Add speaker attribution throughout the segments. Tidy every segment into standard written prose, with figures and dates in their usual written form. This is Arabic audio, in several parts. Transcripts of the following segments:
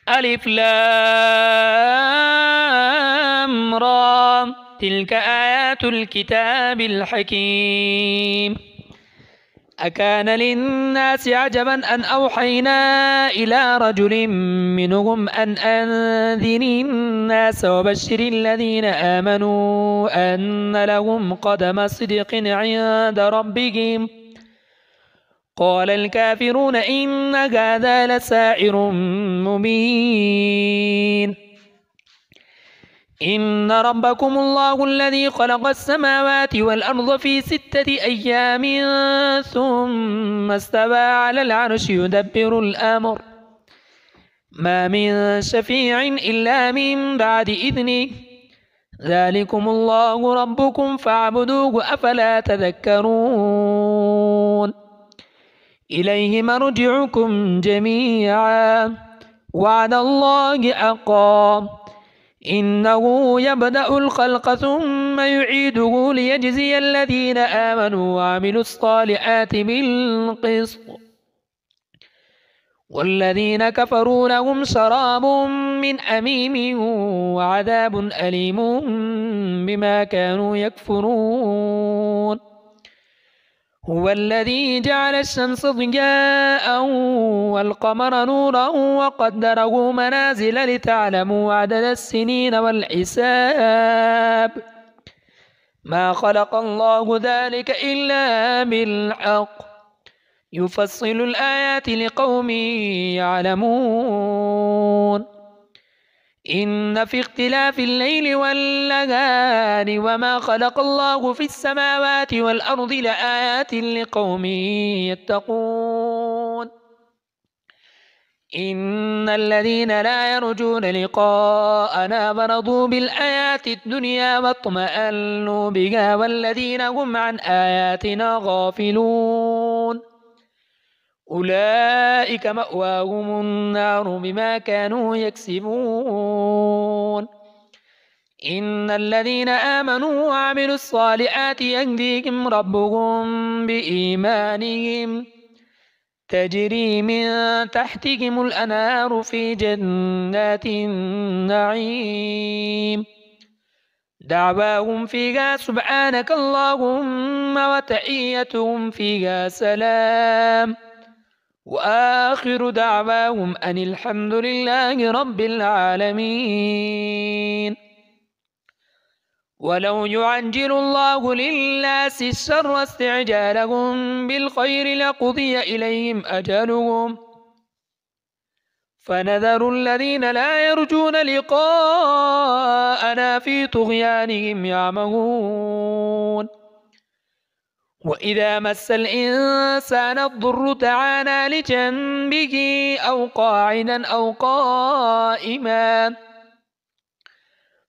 Speaker 1: ألف لام را تلك آيات الكتاب الحكيم. أكان للناس عجبا أن أوحينا إلى رجل منهم أن أنذر الناس وبشر الذين آمنوا أن لهم قدم صدق عند ربهم. قال الكافرون إن هذا لساحر مبين. إن ربكم الله الذي خلق السماوات والأرض في 6 أيام ثم استوى على العرش يدبر الأمر ما من شفيع إلا من بعد إذنه ذلكم الله ربكم فاعبدوه أفلا تذكرون. إليه مرجعكم جميعا وعد الله حقا إنه يبدأ الخلق ثم يعيده ليجزي الذين آمنوا وعملوا الصالحات بالقسط والذين كفروا لهم شراب من أميم وعذاب أليم بما كانوا يكفرون. هو الذي جعل الشمس ضياء والقمر نورا وقدره منازل لتعلموا عدد السنين والحساب ما خلق الله ذلك إلا بالحق يفصل الآيات لقوم يعلمون. إن في اختلاف الليل والنهار وما خلق الله في السماوات والأرض لآيات لقوم يتقون. إن الذين لا يرجون لقاءنا ورضوا بالآيات الدنيا واطمأنوا بها والذين هم عن آياتنا غافلون أولئك مأواهم النار بما كانوا يكسبون. إن الذين آمنوا وعملوا الصالحات يهديهم ربهم بإيمانهم تجري من تحتهم الأنهار في جنات النعيم دعواهم فيها سبحانك اللهم وتحيتهم فيها سلام وآخر دعواهم أن الحمد لله رب العالمين. ولو يعجل الله للناس الشر استعجالهم بالخير لقضي إليهم أجلهم فنذر الذين لا يرجون لقاءنا في طغيانهم يعمهون. وإذا مس الإنسان الضر دعانا لجنبه أو قاعدا أو قائما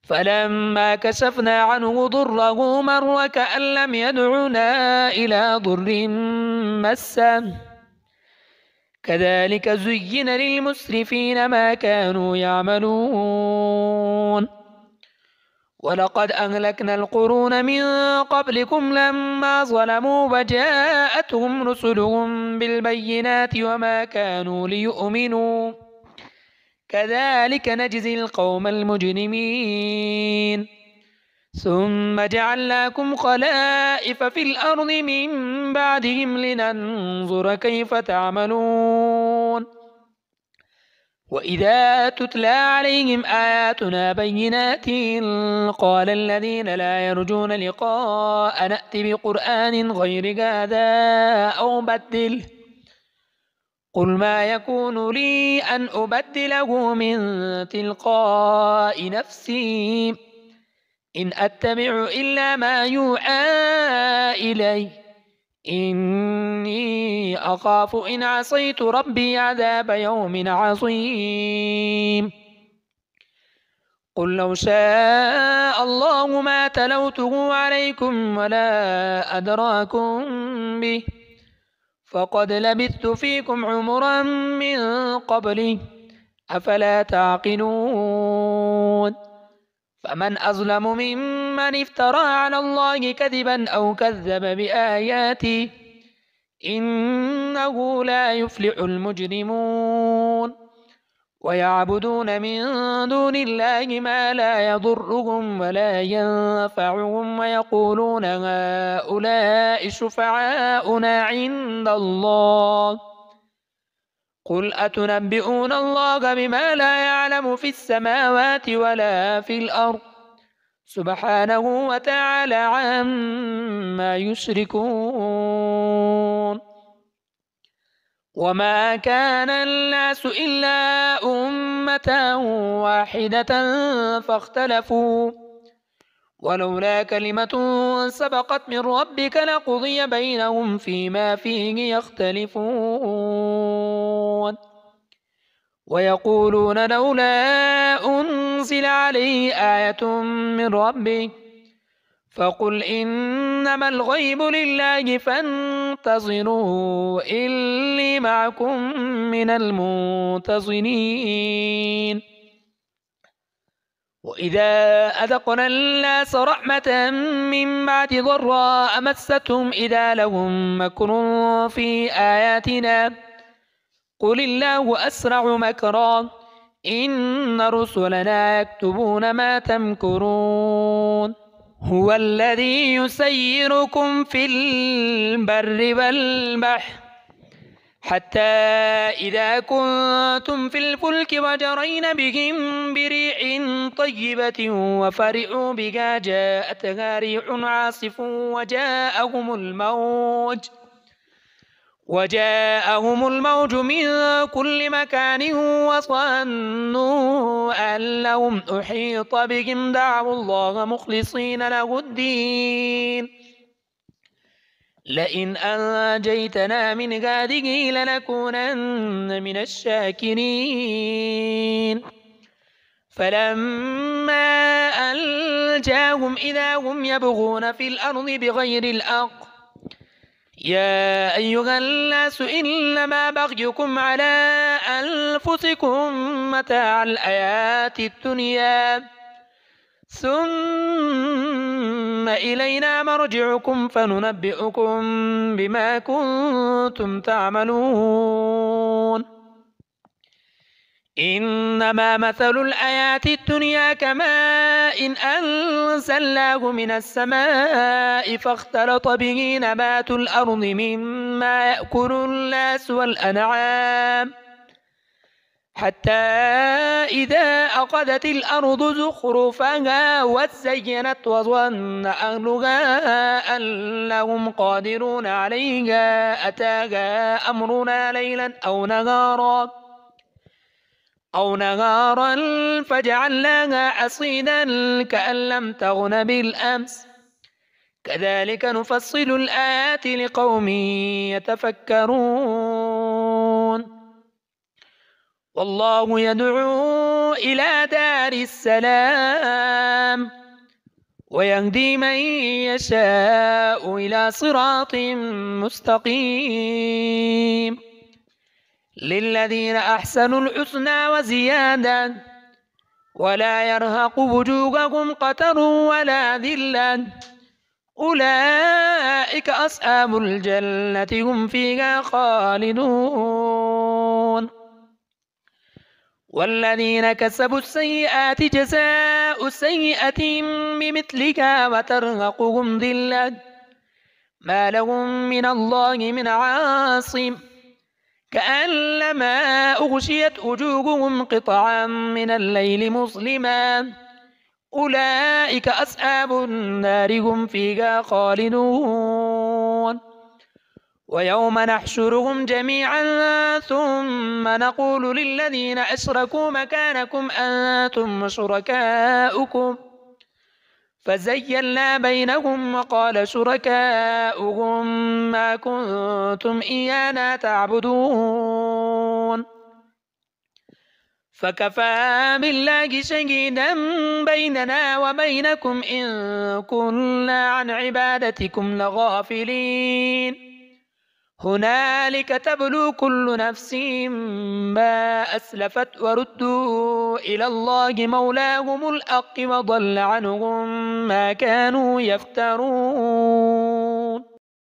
Speaker 1: فلما كشفنا عنه ضره مر كأن لم يدعنا إلى ضر مسه كذلك زين للمسرفين ما كانوا يعملون. ولقد أهلكنا القرون من قبلكم لما ظلموا وجاءتهم رسلهم بالبينات وما كانوا ليؤمنوا كذلك نجزي القوم المجرمين. ثم جعلناكم خلائف في الأرض من بعدهم لننظر كيف تعملون. وإذا تتلى عليهم آياتنا بينات قال الذين لا يرجون لقاء نأت بقرآن غير هذا أو بدله قل ما يكون لي أن أبدله من تلقاء نفسي إن أتبع إلا ما يوحى إلي إني أخاف إن عصيت ربي عذاب يوم عظيم. قل لو شاء الله ما تلوته عليكم ولا أدراكم به فقد لبثت فيكم عمرا من قبله أفلا تعقلون. فمن أظلم ممن افترى على الله كذبا أو كذب بآياته إنه لا يفلح المجرمون. ويعبدون من دون الله ما لا يضرهم ولا ينفعهم ويقولون هؤلاء شفعاؤنا عند الله قل أتنبئون الله بما لا يعلم في السماوات ولا في الأرض سبحانه وتعالى عما يشركون وما كان الناس إلا أمة واحدة فاختلفوا ولولا كلمة سبقت من ربك لقضي بينهم فيما فيه يختلفون ويقولون لولا أنزل عليه آية من ربه فقل إنما الغيب لله فانتظروا إني معكم من المنتظرين وإذا أذقنا الناس رحمة من بعد ضراء مستهم إذا لهم مكر في آياتنا قل الله أسرع مكرا إن رسلنا يكتبون ما تمكرون هو الذي يسيركم في البر والبحر حتى إذا كنتم في الفلك وجرين بهم بريح طيبة وفرحوا بها جاءتها ريح عاصف وجاءهم الموج من كل مكان وظنوا أن لهم أحيط بهم دعوا الله مخلصين له الدين لئن أنجيتنا من هذه لنكونن من الشاكرين فلما أنجاهم إذا هم يبغون في الأرض بغير الحق يا أيها الناس إنما بغيكم على أنفسكم متاع الحياة الدنيا ثم إلينا مرجعكم فننبئكم بما كنتم تعملون إنما مثل الحياة الدنيا كماء إن أنزلناه من السماء فاختلط به نبات الأرض مما يأكل الناس والأنعام حتى إذا أخذت الأرض زخرفها وزينت وظن أهلها أنهم قادرون عليها أتاها أمرنا ليلا أو نهارا فجعلناها حصيدا كأن لم تغن بالأمس كذلك نفصل الآيات لقوم يتفكرون والله يدعو إلى دار السلام ويهدي من يشاء إلى صراط مستقيم للذين أحسنوا الحسنى وزيادة ولا يرهق وجوههم قتر ولا ذلة أولئك أصحاب الجنة هم فيها خالدون والذين كسبوا السيئات جزاء سيئة بمثلها وترهقهم ذلة ما لهم من الله من عاصم كأنما أغشيت وجوههم قطعا من الليل مظلما أولئك أصحاب النار هم فيها خالدون ويوم نحشرهم جميعا ثم نقول للذين أشركوا مكانكم أنتم وشركاؤكم فزيّلنا بينهم وقال شركاؤهم ما كنتم إيانا تعبدون فكفى بالله شهيدا بيننا وبينكم إن كنا عن عبادتكم لغافلين هنالك تبلو كل نفس ما أسلفت وردوا إلى الله مولاهم الحق وضل عنهم ما كانوا يفترون